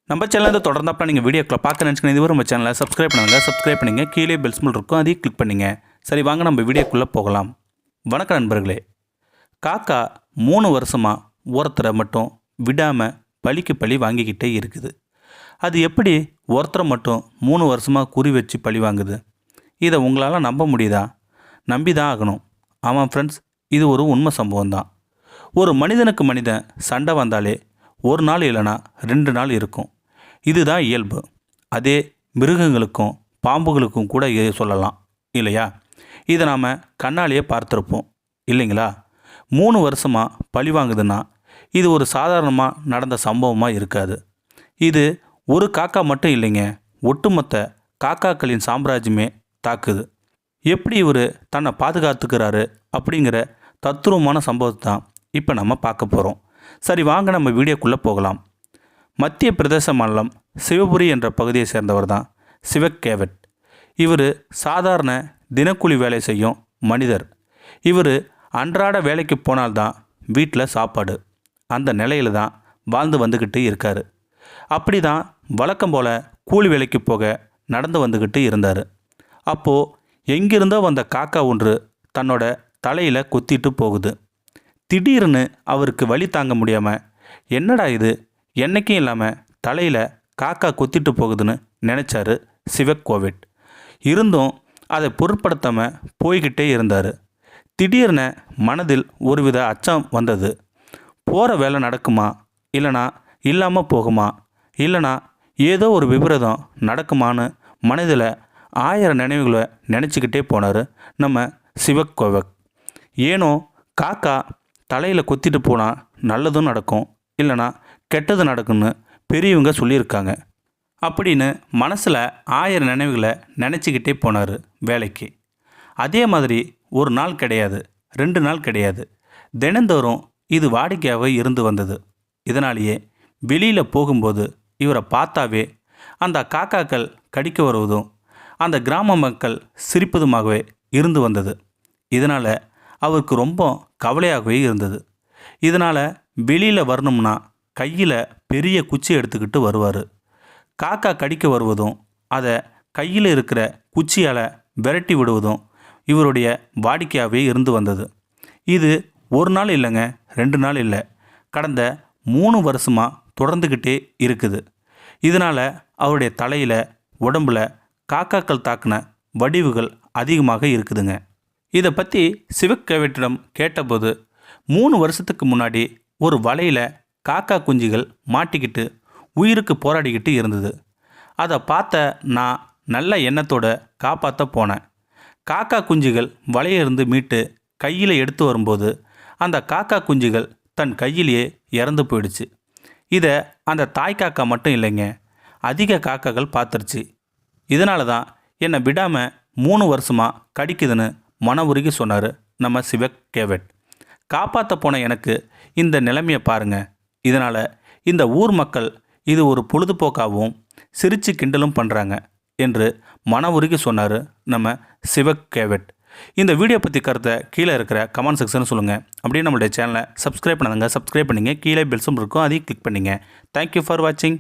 நம்ம சேனலில் தொடர்ந்தாப்பா நீங்கள் வீடியோக்களை பார்க்க நினச்சிக்கணும். இதுவரை நம்ம சேனலை சப்ஸ்கிரைப் பண்ணுங்க. கீழே பெல் சிம்பிள் இருக்கும், அதையும் கிளிக் பண்ணுங்க. சரி, வாங்க நம்ம வீடியோக்குள்ளே போகலாம். வணக்கம் நண்பர்களே. காக்கா 3 வருஷமாக ஒருத்தரை மட்டும் விடாமல் பழிக்கு பழி வாங்கிக்கிட்டே இருக்குது. அது எப்படி ஒருத்தரை மட்டும் 3 வருஷமாக குறி வச்சு பழி வாங்குது? இதை உங்களால் நம்ப முடியுதா? நம்பி தான் ஆகணும். ஆமாம் ஃப்ரெண்ட்ஸ், இது ஒரு உண்மை சம்பவம் தான். ஒரு மனிதனுக்கு மனிதன் சண்டை வந்தாலே ஒரு நாள் இல்லைனா 2 நாள் இருக்கும். இதுதான் இயல்பு. அதே மிருகங்களுக்கும் பாம்புகளுக்கும் கூட இதை சொல்லலாம் இல்லையா? இதை நாம் கண்ணாலேயே பார்த்துருப்போம் இல்லைங்களா? 3 வருஷமாக பழி வாங்குதுன்னா இது ஒரு சாதாரணமாக நடந்த சம்பவமாக இருக்காது. இது ஒரு காக்கா மட்டும் இல்லைங்க, ஒட்டுமொத்த காக்காக்களின் சாம்ராஜ்யமே தாக்குது. எப்படி இவர் தன்னை பாதுகாத்துக்கிறாரு அப்படிங்கிற தத்துரூபமான சம்பவத்தை தான் இப்போ நம்ம பார்க்க போகிறோம். சரி, வாங்க நம்ம வீடியோக்குள்ளே போகலாம். மத்திய பிரதேச மாநிலம் சிவபுரி என்ற பகுதியை சேர்ந்தவர் தான் சிவக் கேவட். இவர் சாதாரண தினக்கூலி வேலை செய்யும் மனிதர். இவர் அன்றாட வேலைக்கு போனால்தான் வீட்டில் சாப்பாடு. அந்த நிலையில் தான் வாழ்ந்து வந்துக்கிட்டு இருக்கார். அப்படி தான் வழக்கம் போல் கூலி வேலைக்கு போக நடந்து வந்துக்கிட்டு இருந்தார். அப்போது எங்கிருந்தோ வந்த காக்கா ஒன்று தன்னோட தலையில் கொத்திட்டு போகுது. திடீர்னு அவருக்கு வலி தாங்க முடியாமல், என்னடா இது, என்றைக்கும் இல்லாமல் தலையில் காக்கா கொத்திட்டு போகுதுன்னு நினச்சாரு சிவக் கேவட். இருந்தும் அதை பொருட்படுத்தாமல் போய்கிட்டே இருந்தார். திடீர்னு மனதில் ஒருவித அச்சம் வந்தது. போகிற வேலை நடக்குமா, இல்லைனா இல்லாமல் போகுமா, இல்லைனா ஏதோ ஒரு விபரீதம் நடக்குமான்னு மனதில் 1000 நினைவுகளை நினச்சிக்கிட்டே போனார் நம்ம சிவக் கேவட். ஏனோ காக்கா தலையில் கொத்திட்டு போனால் நல்லதும் நடக்கும், இல்லைனா கெட்டது நடக்கும்னு பெரியவங்க சொல்லியிருக்காங்க அப்படின்னு மனசில் 1000 நினைவுகளை நினச்சிக்கிட்டே போனார் வேலைக்கு. அதே மாதிரி ஒரு நாள் கிடையாது, 2 நாள் கிடையாது, தினந்தோறும் இது வாடிக்கையாகவே இருந்து வந்தது. இதனாலேயே வெளியில் போகும்போது இவரை பார்த்தாவே அந்த காக்காக்கள் கடிக்க வருவதும் அந்த கிராம மக்கள் சிரிப்பதுமாகவே இருந்து வந்தது. இதனால் அவருக்கு ரொம்ப கவலையாகவே இருந்தது. இதனால் வெளியில் வரணும்னா கையில் பெரிய குச்சி எடுத்துக்கிட்டு வருவார். காக்கா கடிக்க வருவதும் அதை கையில் இருக்கிற குச்சியால் விரட்டி விடுவதும் இவருடைய வாடிக்கையாகவே இருந்து வந்தது. இது ஒரு நாள் இல்லைங்க, 2 நாள் இல்லை, கடந்த 3 வருஷமாக தொடர்ந்துக்கிட்டே இருக்குது. இதனால் அவருடைய தலையில், உடம்பில் காக்காக்கள் தாக்கின வடிவுகள் அதிகமாக இருக்குதுங்க. இதை பற்றி சிவக் கேவட்டிடம் கேட்டபோது 3 வருஷத்துக்கு முன்னாடி ஒரு வலையில் காக்கா குஞ்சுகள் மாட்டிக்கிட்டு உயிருக்கு போராடிக்கிட்டு இருந்தது. அதை பார்த்த நான் நல்ல எண்ணத்தோடு காப்பாற்ற போனேன். காக்கா குஞ்சுகள் வலையிலிருந்து மீட்டு கையில் எடுத்து வரும்போது அந்த காக்கா குஞ்சுகள் தன் கையிலேயே இறந்து போயிடுச்சு. இதை அந்த தாய் காக்கா மட்டும் இல்லைங்க, அதிக காக்காக்கள் பார்த்துருச்சு. இதனால தான் என்னை விடாமல் 3 வருஷமாக கடிக்குதுன்னு மன உருகி சொன்னார் நம்ம சிவக் கேவட். காப்பாற்ற போன எனக்கு இந்த நிலைமையை பாருங்கள். இதனால் இந்த ஊர் மக்கள் இது ஒரு பொழுதுபோக்காகவும் சிரித்து கிண்டலும் பண்ணுறாங்க என்று மன உருகி சொன்னார் நம்ம சிவக் கேவட். இந்த வீடியோ பற்றி கருத்தை கீழே இருக்கிற கமெண்ட் செக்ஷன் சொல்லுங்கள். அப்படியே நம்மளுடைய சேனலை சப்ஸ்கிரைப் பண்ணுங்க. கீழே பெல் சிம்பல் இருக்கும், அதையும் கிளிக் பண்ணுங்கள். தேங்க்யூ ஃபார் வாட்சிங்.